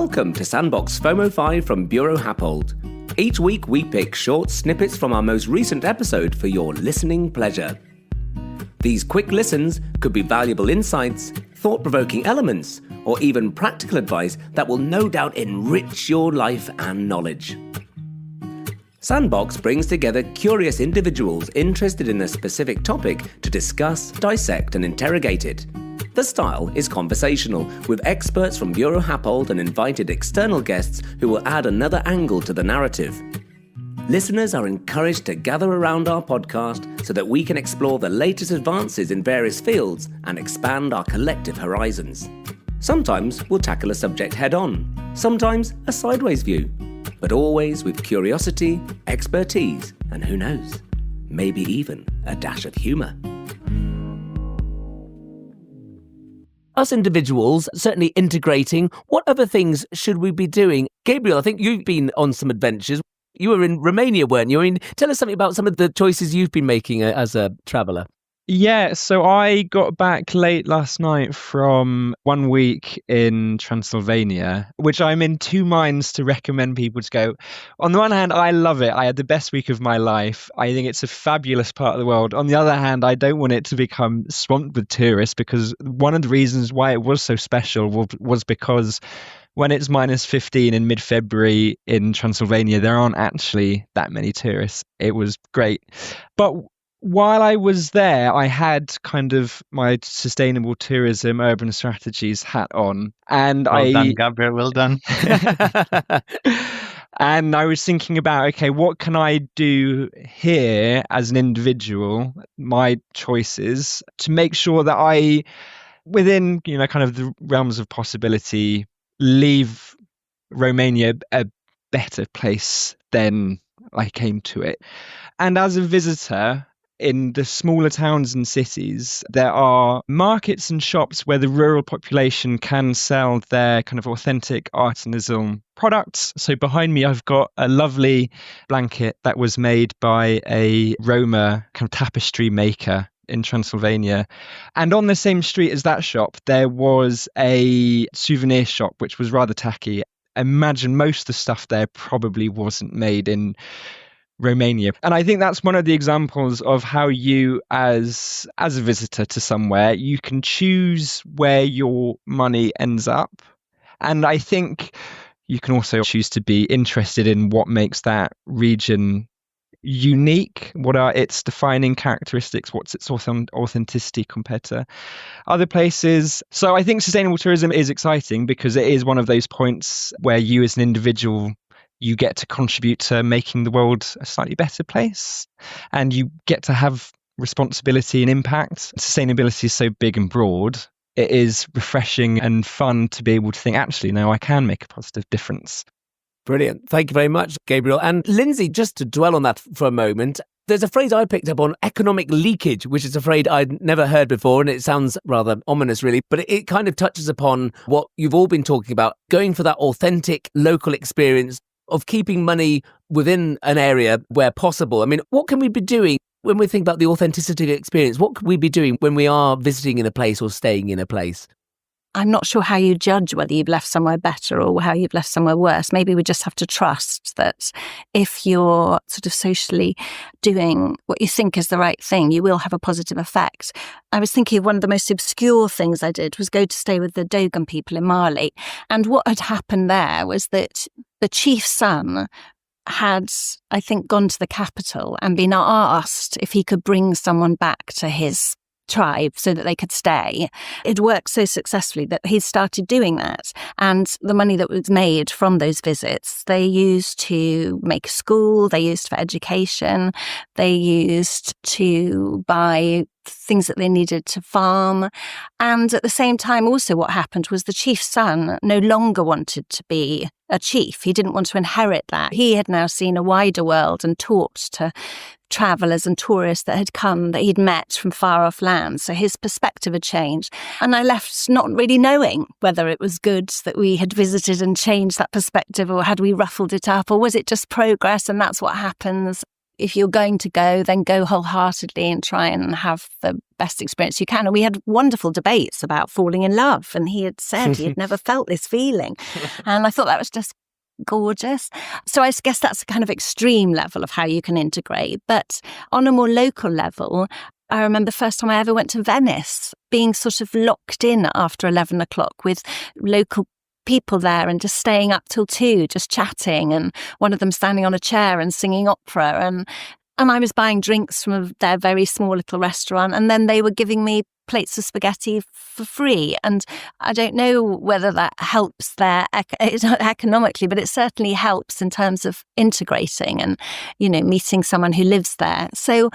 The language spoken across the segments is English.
Welcome to Sandbox FOMO5 from Buro Happold. Each week we pick short snippets from our most recent episode for your listening pleasure. These quick listens could be valuable insights, thought-provoking elements, or even practical advice that will no doubt enrich your life and knowledge. Sandbox brings together curious individuals interested in a specific topic to discuss, dissect, and interrogate it. The style is conversational, with experts from Buro Happold and invited external guests who will add another angle to the narrative. Listeners are encouraged to gather around our podcast so that we can explore the latest advances in various fields and expand our collective horizons. Sometimes we'll tackle a subject head-on, sometimes a sideways view, but always with curiosity, expertise, and who knows, maybe even a dash of humour. Us individuals, certainly integrating, what other things should we be doing? Gabriel, I think you've been on some adventures. You were in Romania, weren't you? I mean, tell us something about some of the choices you've been making as a traveller. Yeah, so I got back late last night from 1 week in Transylvania, which I'm in two minds to recommend people to go. On the one hand, I love it. I had the best week of my life. I think it's a fabulous part of the world. On the other hand, I don't want it to become swamped with tourists, because one of the reasons why it was so special was because when it's minus 15 in mid-February in Transylvania, there aren't actually that many tourists. It was great. But while I was there, I had kind of my sustainable tourism, urban strategies hat on. And Well done, Gabriel, well done. And I was thinking about, okay, what can I do here as an individual, my choices, to make sure that I, within, kind of the realms of possibility, leave Romania a better place than I came to it. And as a visitor, in the smaller towns and cities, there are markets and shops where the rural population can sell their kind of authentic artisanal products. So behind me, I've got a lovely blanket that was made by a Roma kind of tapestry maker in Transylvania. And on the same street as that shop, there was a souvenir shop, which was rather tacky. Imagine most of the stuff there probably wasn't made in Romania. And I think that's one of the examples of how you, as a visitor to somewhere, you can choose where your money ends up. And I think you can also choose to be interested in what makes that region unique, what are its defining characteristics, what's its authenticity compared to other places. So I think sustainable tourism is exciting because it is one of those points where you as an individual, you get to contribute to making the world a slightly better place, and you get to have responsibility and impact. Sustainability is so big and broad. It is refreshing and fun to be able to think, actually, no, I can make a positive difference. Brilliant. Thank you very much, Gabriel. And Lindsay, just to dwell on that for a moment, there's a phrase I picked up on, economic leakage, which is a phrase I'd never heard before, and it sounds rather ominous, really, but it kind of touches upon what you've all been talking about, going for that authentic local experience of keeping money within an area where possible. I mean, what can we be doing when we think about the authenticity of the experience? What could we be doing when we are visiting in a place or staying in a place? I'm not sure how you judge whether you've left somewhere better or how you've left somewhere worse. Maybe we just have to trust that if you're sort of socially doing what you think is the right thing, you will have a positive effect. I was thinking of one of the most obscure things I did was go to stay with the Dogon people in Mali. And what had happened there was that the chief's son had, I think, gone to the capital and been asked if he could bring someone back to his tribe so that they could stay. It worked so successfully that he started doing that. And the money that was made from those visits, they used to make a school, they used for education, they used to buy things that they needed to farm. And at the same time, also what happened was the chief's son no longer wanted to be a chief. He didn't want to inherit that. He had now seen a wider world and talked to travellers and tourists that had come, that he'd met from far off lands. So his perspective had changed. And I left not really knowing whether it was good that we had visited and changed that perspective, or had we ruffled it up, or was it just progress and that's what happens. if you're going to go, then go wholeheartedly and try and have the best experience you can. And we had wonderful debates about falling in love. And he had said he had never felt this feeling. And I thought that was just gorgeous. So I guess that's a kind of extreme level of how you can integrate. But on a more local level, I remember the first time I ever went to Venice, being sort of locked in after 11 o'clock with local people there and just staying up till 2, just chatting, and one of them standing on a chair and singing opera. And I was buying drinks from their very small little restaurant, and then they were giving me plates of spaghetti for free. And I don't know whether that helps there economically, but it certainly helps in terms of integrating and, meeting someone who lives there. So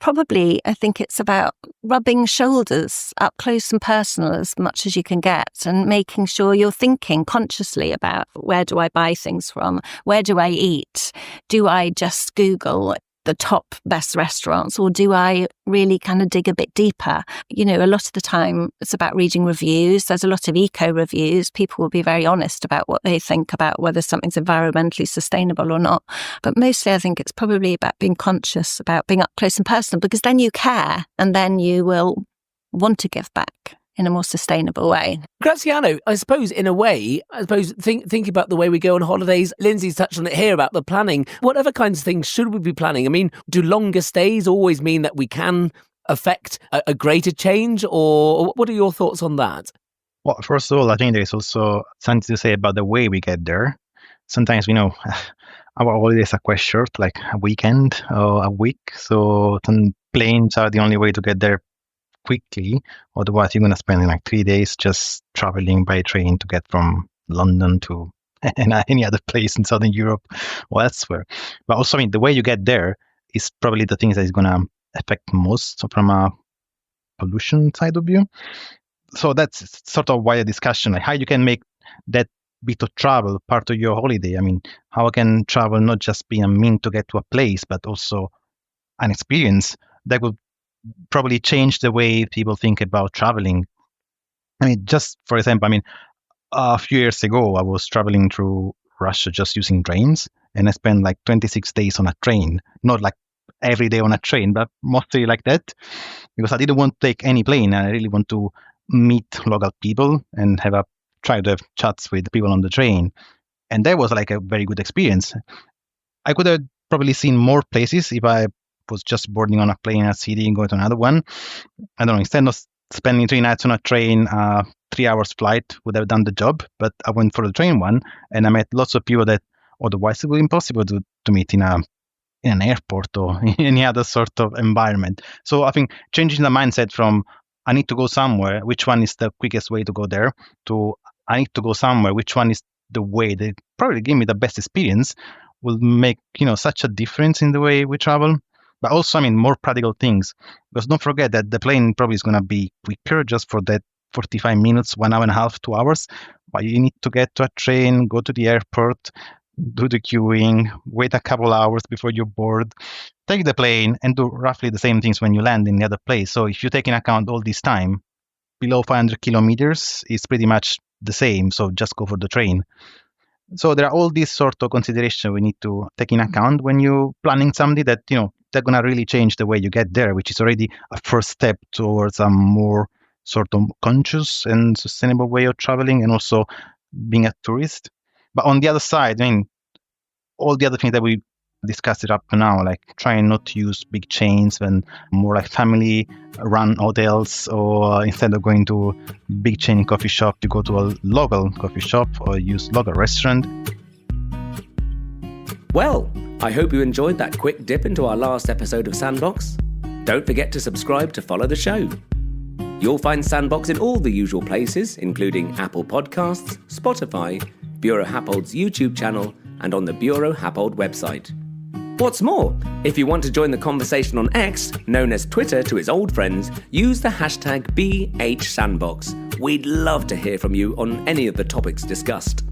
probably, I think it's about rubbing shoulders up close and personal as much as you can get, and making sure you're thinking consciously about, where do I buy things from? Where do I eat? Do I just Google the top best restaurants, or do I really kind of dig a bit deeper? A lot of the time it's about reading reviews. There's a lot of eco reviews. People will be very honest about what they think about whether something's environmentally sustainable or not. But mostly I think it's probably about being conscious, about being up close and personal, because then you care, and then you will want to give back in a more sustainable way. Graziano, I suppose in a way, think about the way we go on holidays. Lindsay's touched on it here about the planning. What other kinds of things should we be planning? I mean, do longer stays always mean that we can affect a greater change, or what are your thoughts on that? Well, first of all, I think there is also something to say about the way we get there. Sometimes we know our holidays are quite short, like a weekend or a week. So some planes are the only way to get there quickly. Otherwise, you're going to spend like 3 days just traveling by train to get from London to any other place in Southern Europe or elsewhere. But also, the way you get there is probably the things that is going to affect most from a pollution side of view. So that's sort of why a discussion, like how you can make that bit of travel part of your holiday. How can travel not just be a mean to get to a place, but also an experience that would probably change the way people think about traveling. Just for example, a few years ago, I was traveling through Russia just using trains, and I spent like 26 days on a train. Not like every day on a train, but mostly like that, because I didn't want to take any plane. I really want to meet local people and try to have chats with people on the train. And that was like a very good experience. I could have probably seen more places if I was just boarding on a plane in a city and going to another one. I don't know, instead of spending 3 nights on a train, 3 hours flight would have done the job, but I went for the train one, and I met lots of people that otherwise it would be impossible to meet in an airport or in any other sort of environment. So I think changing the mindset from I need to go somewhere, which one is the quickest way to go there, to I need to go somewhere, which one is the way that probably give me the best experience, will make such a difference in the way we travel. But also, more practical things. Because don't forget that the plane probably is going to be quicker just for that 45 minutes, 1 hour and a half, 2 hours. But you need to get to a train, go to the airport, do the queuing, wait a couple hours before you board, take the plane, and do roughly the same things when you land in the other place. So if you take into account all this time, below 500 kilometers is pretty much the same. So just go for the train. So there are all these sort of considerations we need to take into account when you're planning something that, they're going to really change the way you get there, which is already a first step towards a more sort of conscious and sustainable way of traveling, and also being a tourist. But on the other side, all the other things that we discussed up to now, like trying not to use big chains and more like family-run hotels, or instead of going to big chain coffee shop, you go to a local coffee shop or use local restaurant. Well, I hope you enjoyed that quick dip into our last episode of Sandbox. Don't forget to subscribe to follow the show. You'll find Sandbox in all the usual places, including Apple Podcasts, Spotify, Buro Happold's YouTube channel, and on the Buro Happold website. What's more, if you want to join the conversation on X, known as Twitter to his old friends, use the hashtag BHSandbox. We'd love to hear from you on any of the topics discussed.